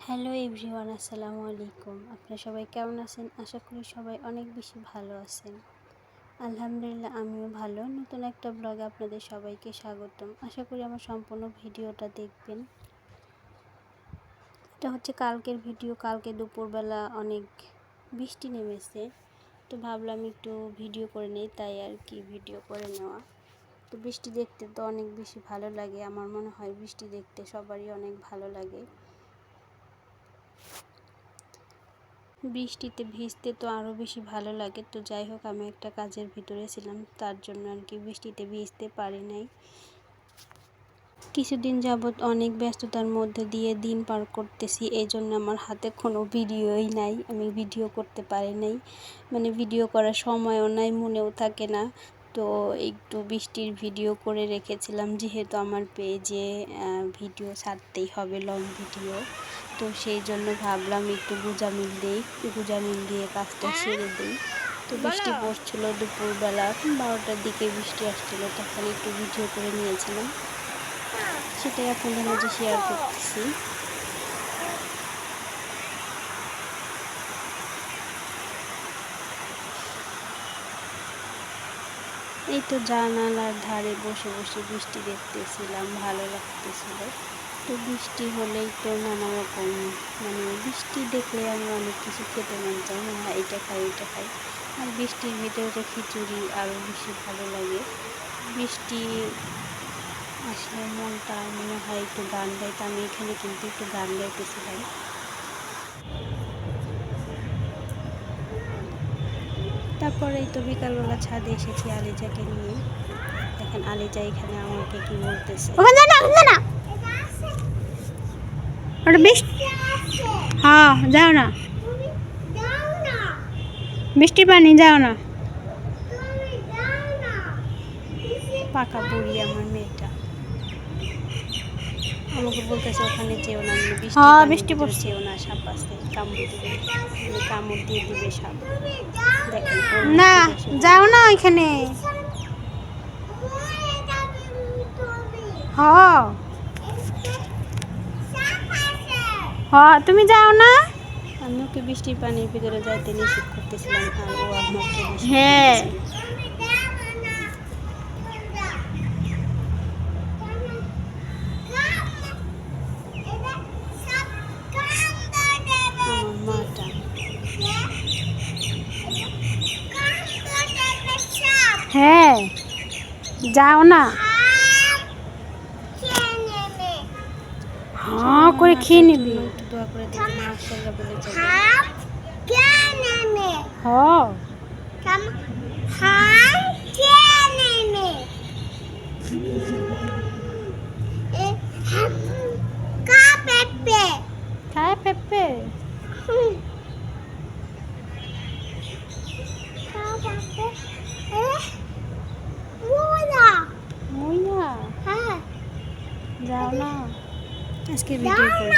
Hello everyone, আসসালামু আলাইকুম। আপনারা সবাই কেমন আছেন? আশা করি সবাই অনেক বেশি ভালো আছেন। আলহামদুলিল্লাহ, আমিও ভালো। নতুন একটা ব্লগে আপনাদের সবাইকে স্বাগতম। আশা করি আমার সম্পূর্ণ ভিডিওটা দেখবেন। এটা হচ্ছে কালকের ভিডিও। কালকে দুপুরবেলা অনেক বৃষ্টি নেমেছে, তো ভাবলাম একটু ভিডিও করে নেই, তাই আর কি ভিডিও করে নেওয়া। তো বৃষ্টি দেখতে তো অনেক বেশি ভালো লাগে। আমার মনে হয় বৃষ্টি দেখতে সবারই অনেক ভালো লাগে। বৃষ্টিতে ভিজতে তো আরও বেশি ভালো লাগে। তো যাই হোক, আমি একটা কাজের ভিতরে ছিলাম, তার জন্য আর কি বৃষ্টিতে ভিজতে পারি নাই। কিছুদিন যাবৎ অনেক ব্যস্ততার মধ্যে দিয়ে দিন পার করতেছি, এই জন্য আমার হাতে কোনো ভিডিওই নাই। আমি ভিডিও করতে পারি নাই, মানে ভিডিও করার সময়ও নাই, মনেও থাকে না। তো একটু বৃষ্টির ভিডিও করে রেখেছিলাম, যেহেতু আমার পেজে ভিডিও ছাড়তেই হবে, লং ভিডিও। তো সেই জন্য ভাবলাম একটু গুজামিল দিয়ে কাজটা সেরে দিই। তো বৃষ্টি পড়ছিল দুপুরবেলা 12টার দিকে বৃষ্টি আসছিল, তখন একটু ভিডিও করে নিয়েছিলাম, সেটাই আপনাদের মাঝে শেয়ার করতেছি। এই তো জানালার ধারে বসে বসে বৃষ্টি দেখতেছিলাম, ভালো লাগতেছিল। তো বৃষ্টি হলেই তো নানা রকম, মানে বৃষ্টি দেখলে আমার অনেক কিছু খেতে মন চায়, হ্যাঁ এটা খাই ওইটা খাই। আর বৃষ্টির ভিতরে তো খিচুড়ি আরও বেশি ভালো লাগে। বৃষ্টি আসলে মনটা মনে হয় একটু গান গাইতে। আমি এখানে কিন্তু একটু গান গাইতেছিলাম। তারপরে এই তো বিকালবেলা ছাদে এসেছি আলিজাকে নিয়ে। দেখেন আলিজা এখানে আমাকে কি বলতেছে। হ্যাঁ যাও না, বৃষ্টি পানি যাও না। পাকা বুড়ি আমার মেয়েটা আমাকে বলতেছে ওখানে যেও না, বৃষ্টি পড়ছে, যেও না, সাপ আছে, কামড় দিবে, কামড় দিয়ে দিবে সাপ। দেখেন না, যাও না ওইখানে। হ্যাঁ তুমি যাও না। আমি ওকে বৃষ্টির পানির ভিতরে যাইতে নিষেধ করতেছিলাম, আর ও আমাকে হ্যাঁ হ্যাঁ যাও না, হ্যাঁ করে খেয়ে নিবি। একটু দোয়া করে দিবি, মাশাআল্লাহ বলে যাবে। খায় পেঁপে। যাও না। আজকে ভিডিও করে